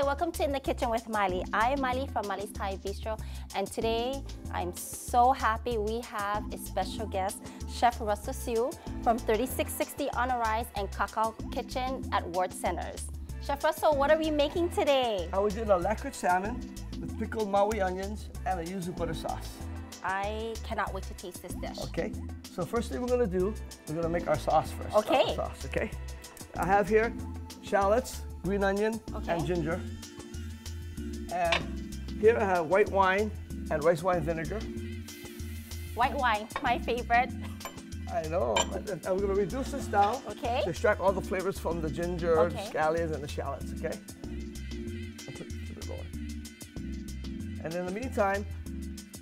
welcome to In the Kitchen with Miley. I'm Miley from Miley's Thai Bistro, and today I'm so happy we have a special guest, Chef Russel Siu from 3660 on a Rise and Cacao Kitchen at Ward Centers. Chef Russel, what are we making today? We did a Laquered Salmon with pickled Maui onions and a Yuzu Butter Sauce. I cannot wait to taste this dish. Okay, so first thing we're going to do, we're going to make our sauce first. Okay. Sauce, okay. I have here shallots, green onion, and ginger. And here I have white wine and rice wine vinegar. White wine, my favorite. I know. And we're going to reduce this down to extract all the flavors from the ginger, the scallions, and the shallots, okay? I'll put it a bit lower. And in the meantime,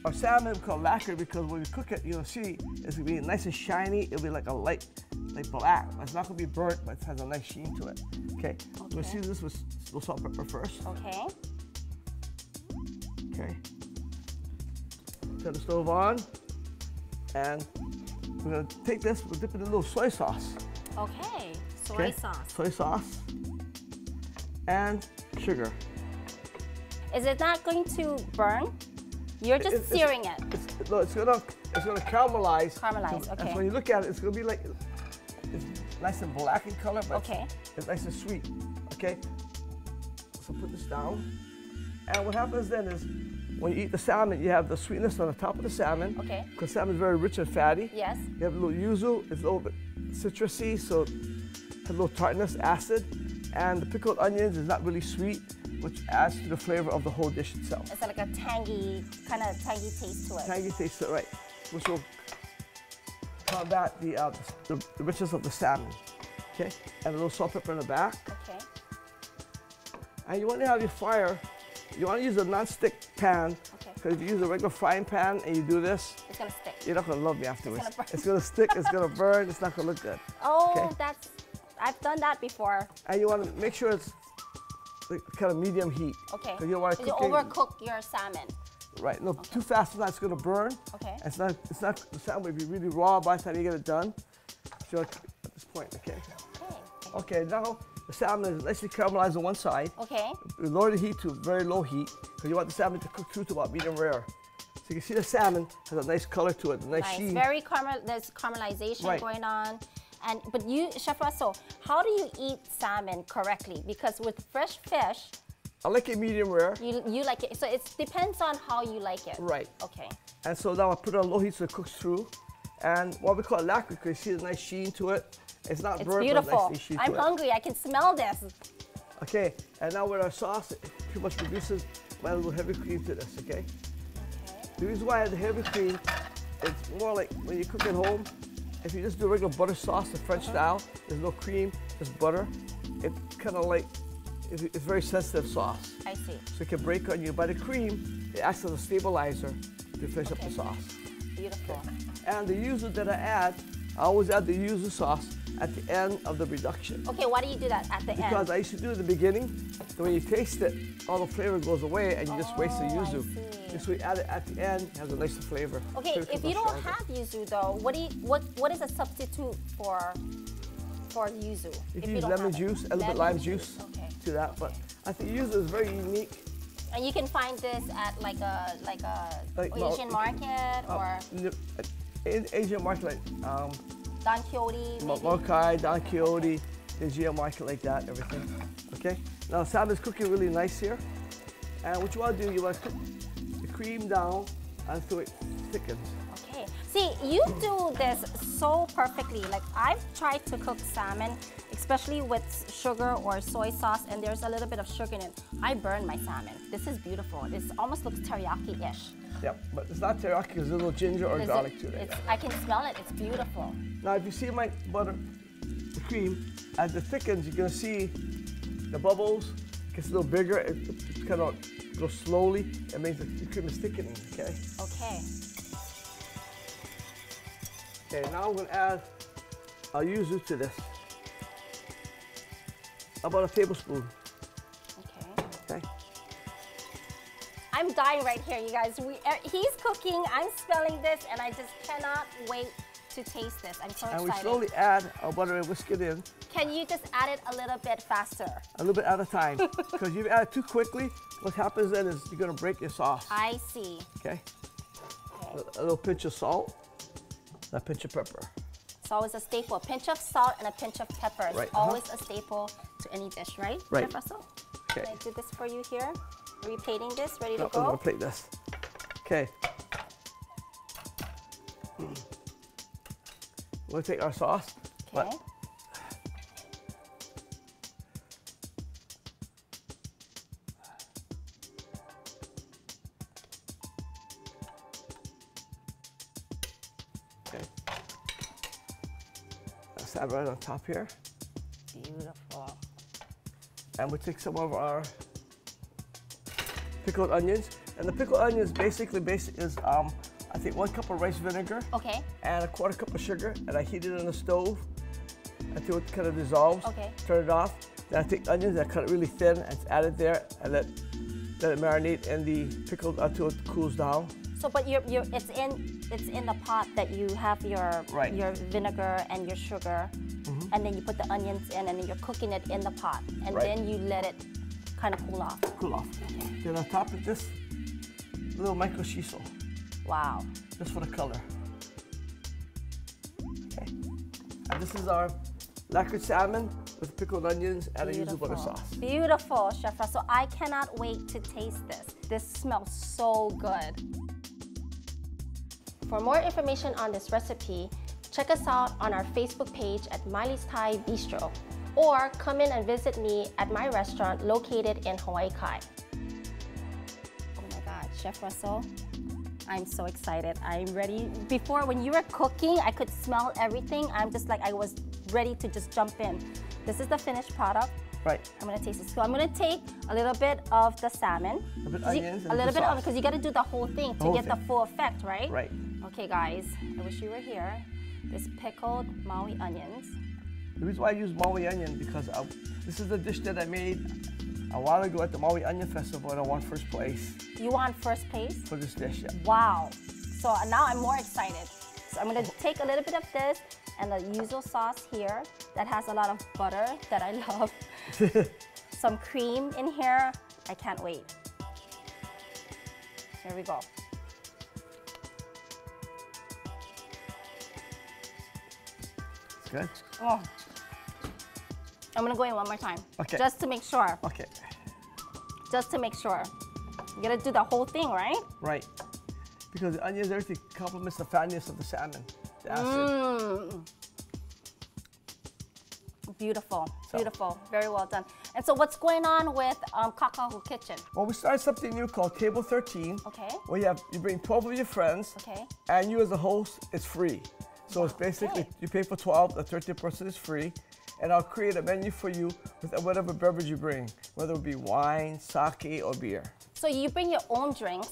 our salmon we call lacquered because when we cook it, you'll see it's going to be nice and shiny. It'll be like a light, like black. It's not going to be burnt, but it has a nice sheen to it. Okay. We'll season this with a little salt and pepper first. Okay. Okay. Turn the stove on, and we're going to take this. We'll dip it in a little soy sauce. Okay. Soy sauce. Soy sauce and sugar. Is it not going to burn? You're just searing it. It's gonna caramelize. Caramelize, okay. And so when you look at it, it's gonna be like, it's nice and black in color, but it's nice and sweet, okay? So put this down. And what happens then is, when you eat the salmon, you have the sweetness on the top of the salmon. Okay. Because salmon is very rich and fatty. Yes. You have a little yuzu, it's a little bit citrusy, so it has a little tartness, acid. And the pickled onions is not really sweet, which adds to the flavor of the whole dish itself. It's like a tangy, kind of tangy taste to it. Tangy taste to it, right. Which will combat the richness of the salmon. Okay, and a little salt, pepper in the back. Okay. And you want to have your fire, you want to use a non-stick pan. Okay. Because if you use a regular frying pan and you do this, it's going to stick. You're not going to love me afterwards. It's going to stick, it's going to burn, it's not going to look good. Oh, I've done that before. And you want to make sure it's kind of medium heat. Okay. Because you don't want to overcook your salmon. Right. No, too fast, it's going to burn. Okay. And the salmon will be really raw by the time you get it done. So at this point, okay. Okay. Now the salmon is nicely caramelized on one side. Okay. We lower the heat to very low heat because you want the salmon to cook through to about medium rare. So you can see the salmon has a nice color to it, a nice sheen. There's caramelization going on. But you, Chef Russel, how do you eat salmon correctly? Because with fresh fish, I like it medium rare. You like it, so it depends on how you like it. Right. Okay. And so now I put it on low heat so it cooks through. And what we call lacquered, because you see the nice sheen to it. It's not burnt, beautiful. But nice sheen I'm hungry. I can smell this. Okay. And now with our sauce, it pretty much reduces my little heavy cream to this. Okay. The reason why I have the heavy cream, it's more like when you cook at home. If you just do regular butter sauce, the French style, there's no cream, just butter. It's kind of like, it's very sensitive sauce. I see. So it can break on you. But the cream, it acts as a stabilizer to finish up the sauce. Beautiful. Okay. And the yuzu that I add, I always add the yuzu sauce at the end of the reduction. Okay, why do you do that at the end? Because I used to do it at the beginning. So when you taste it, all the flavor goes away and you just waste the yuzu. So we add it at the end, it has a nicer flavor. Okay, if you don't have yuzu though, what is a substitute for yuzu? You can use lemon juice, a little bit lime juice to that, but I think yuzu is very unique. And you can find this at like Asian market or in Asian market like Don Quixote, Markai, Don Quixote, Asia market like that, everything. Okay. Now salmon is cooking really nice here, and what you want to do, you want to cook the cream down until it thickens. Okay. See, you do this so perfectly. Like I've tried to cook salmon, especially with sugar or soy sauce, and there's a little bit of sugar in it. I burn my salmon. This is beautiful. This almost looks teriyaki-ish. Yep, but it's not teriyaki. There's a little ginger or garlic to it. I can smell it. It's beautiful. Now, if you see my butter, the cream, as it thickens, you're going to see the bubbles gets a little bigger. It kind of goes slowly. It means the cream is thickening, okay? Okay. Okay, now I'm going to add our yuzu to this. About a tablespoon. Okay. I'm dying right here, you guys. He's cooking, I'm smelling this, and I just cannot wait to taste this. I'm so And excited. we slowly add our butter and whisk it in. Can you just add it a little bit faster? A little bit at a time. Because if you add it too quickly, what happens then is you're going to break your sauce. I see. Okay? Okay. A little pinch of salt, and a pinch of pepper. It's always a staple. A pinch of salt and a pinch of pepper is Right, always a staple to any dish, right? Right. Chef Russell? Okay. Can I do this for you here? Are we plating this? Ready to No, go? I'm going to plate this. Okay. We'll take our sauce. Okay. Okay. That's that right on top here. Beautiful. And we'll take some of our pickled onions. And the pickled onions basically is I think 1 cup of rice vinegar Okay. and a 1/4 cup of sugar, and I heat it on the stove until it kind of dissolves. Okay. Turn it off. Then I take onions and I cut it really thin and add it there and let it marinate in the pickled until it cools down. So, but it's in the pot that you have your Right. your vinegar and your sugar, and then you put the onions in, and then you're cooking it in the pot, and Right. then you let it kind of cool off. Cool off. Then on top of this, little micro shiso, Wow. just for the color. Okay. And this is our Laquered salmon with pickled onions and a Yuzu Butter Sauce. Beautiful, Chef Russell. I cannot wait to taste this. This smells so good. For more information on this recipe, check us out on our Facebook page at Miley's Thai Bistro, or come in and visit me at my restaurant located in Hawaii Kai. Oh my God, Chef Russell, I'm so excited. I'm ready. Before, when you were cooking, I could smell everything. I'm just like, I was ready to just jump in. This is the finished product. Right. I'm gonna taste it. So I'm gonna take a little bit of the salmon. A bit onions and a little the bit of sauce. it, because you gotta do the whole thing to whole get the thing. full effect, right? Right. Okay, guys, I wish you were here. This pickled Maui onions. The reason why I use Maui onion because this is a dish that I made a while ago at the Maui Onion Festival, and I won first place You want first place? for this dish. Yeah. Wow. So now I'm more excited. So I'm gonna take a little bit of this and the yuzu sauce here that has a lot of butter that I love. Some cream in here. I can't wait. Here we go. It's good. Oh. I'm gonna go in one more time. Okay. Just to make sure. Okay. Just to make sure. You gotta do the whole thing, right? Right. Because the onions, everything complements the fatness of the salmon. The acid. Mmm. Beautiful, So. beautiful, very well done. And so what's going on with Kakahu Kitchen? Well, we started something new called Table 13. Okay, Where you bring 12 of your friends, okay, and you as a host, it's free. So it's basically, Okay. you pay for 12, the 13th person is free. And I'll create a menu for you with whatever beverage you bring, whether it be wine, sake, or beer. So you bring your own drinks.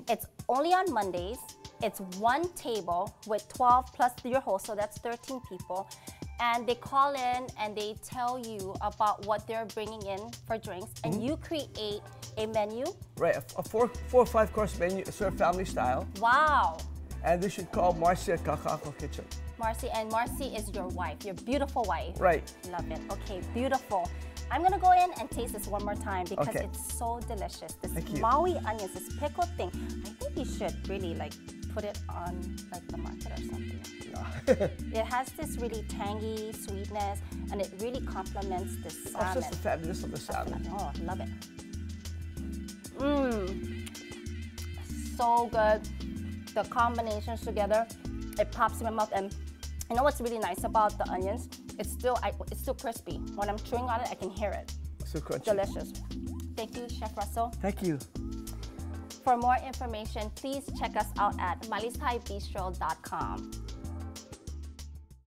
It's only on Mondays. It's one table with 12 plus your host, so that's 13 people. And they call in and they tell you about what they're bringing in for drinks, and you create a menu. Right, a four or five course menu, served family style. Wow. And this should call Marcy at Kakaako Kitchen. Marcy, and Marcy is your wife, your beautiful wife. Right. Love it. Okay, beautiful. I'm gonna go in and taste this one more time because Okay. it's so delicious. This Thank you. Maui onions, this pickled thing. I think you should really like put it on like the market or something. It has this really tangy sweetness, and it really complements the It's salmon. just the fatness of the salmon. Oh, I love it. Mmm. So good. The combinations together, it pops in my mouth. And you know what's really nice about the onions? It's still crispy. When I'm chewing on it, I can hear it. So crunchy. Delicious. Thank you, Chef Russell. Thank you. For more information, please check us out at mileystaibistro.com.